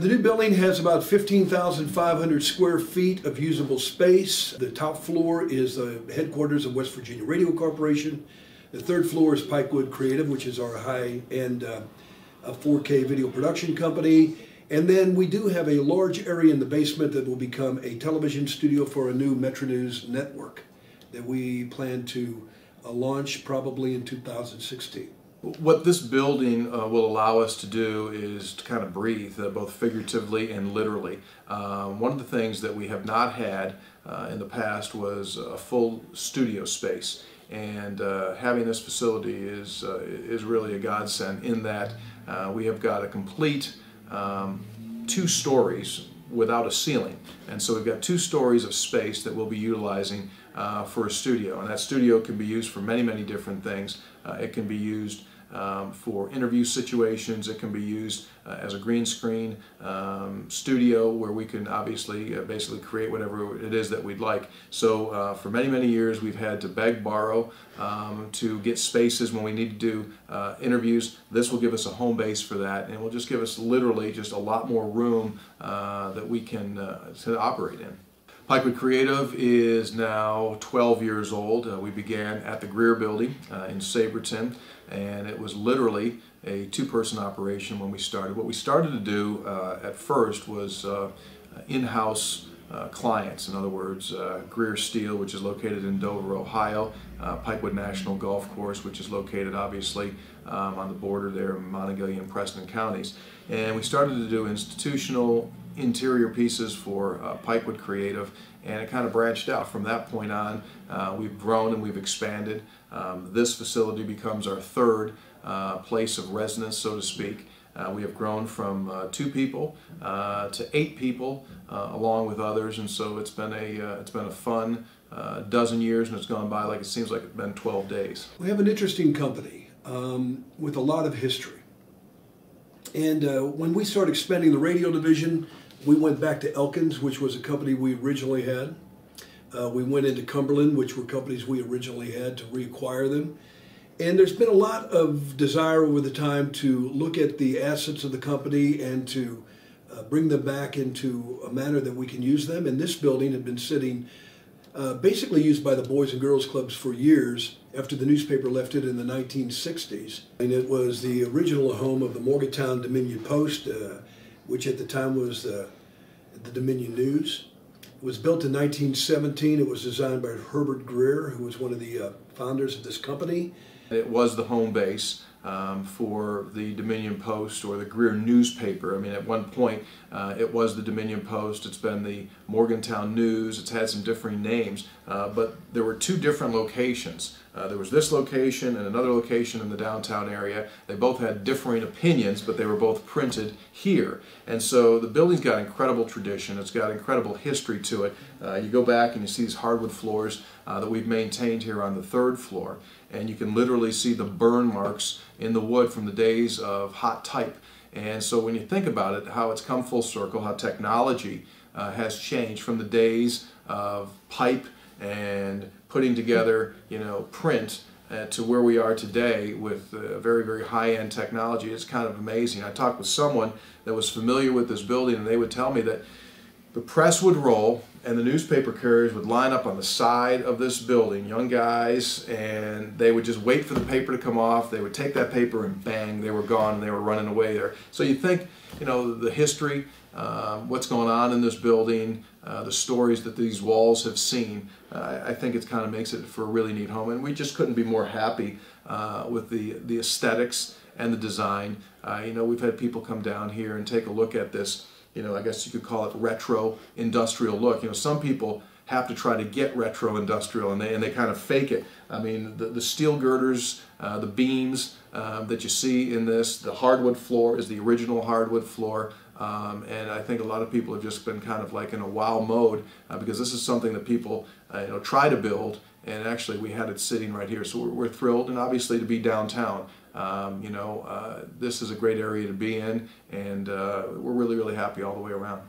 The new building has about 15,500 square feet of usable space. The top floor is the headquarters of West Virginia Radio Corporation. The third floor is Pikewood Creative, which is our high-end 4K video production company. And then we do have a large area in the basement that will become a television studio for a new Metro News network that we plan to launch probably in 2016. What this building will allow us to do is to kind of breathe, both figuratively and literally. One of the things that we have not had in the past was a full studio space, and having this facility is really a godsend in that we have got a complete 2 stories without a ceiling, and so we've got 2 stories of space that we'll be utilizing for a studio, and that studio can be used for many different things. It can be used for interview situations. It can be used as a green screen studio where we can obviously basically create whatever it is that we'd like. So for many years we've had to beg, borrow to get spaces when we need to do interviews. This will give us a home base for that, and it will just give us literally just a lot more room that we can to operate in. Pikewood Creative is now 12 years old. We began at the Greer Building in Saberton, and it was literally a 2-person operation when we started. What we started to do at first was in-house clients. In other words, Greer Steel, which is located in Dover, Ohio, Pikewood National Golf Course, which is located obviously on the border there in Montague and Preston counties. And we started to do institutional interior pieces for Pikewood Creative, and it kind of branched out. From that point on, we've grown and we've expanded. This facility becomes our 3rd place of residence, so to speak. We have grown from 2 people to 8 people, along with others, and so it's been a fun dozen years, and it's gone by like it seems like it's been 12 days. We have an interesting company with a lot of history. And when we started expanding the radio division, we went back to Elkins, which was a company we originally had. We went into Cumberland, which were companies we originally had, to reacquire them. And there's been a lot of desire over the time to look at the assets of the company and to bring them back into a manner that we can use them. And this building had been sitting basically used by the Boys and Girls Clubs for years after the newspaper left it in the 1960s. And it was the original home of the Morgantown Dominion Post, which at the time was the Dominion News. It was built in 1917. It was designed by Herbert Greer, who was one of the founders of this company. It was the home base for the Dominion Post, or the Greer newspaper. I mean, at one point it was the Dominion Post. It's been the Morgantown News. It's had some differing names, but there were 2 different locations. There was this location and another location in the downtown area. They both had differing opinions, but they were both printed here. And so the building's got incredible tradition. It's got incredible history to it. You go back and you see these hardwood floors that we've maintained here on the 3rd floor, and you can literally see the burn marks in the wood from the days of hot type. And so when you think about it, how it's come full circle, how technology has changed from the days of pipe and putting together, print to where we are today with very high-end technology. It's kind of amazing. I talked with someone that was familiar with this building, and they would tell me that the press would roll and the newspaper carriers would line up on the side of this building, young guys, and they would just wait for the paper to come off. They would take that paper and bang, they were gone, and they were running away there. So you think, the history, what's going on in this building, the stories that these walls have seen, I think it kind of makes it for a really neat home, and we just couldn't be more happy with the aesthetics and the design. We've had people come down here and take a look at this, I guess you could call it retro industrial look. Some people have to try to get retro industrial, and they kind of fake it. I mean, the steel girders, the beams that you see in this, the hardwood floor is the original hardwood floor. And I think a lot of people have just been kind of like in a wow mode because this is something that people try to build, and actually we had it sitting right here. So we're thrilled, and obviously to be downtown. This is a great area to be in, and we're really happy all the way around.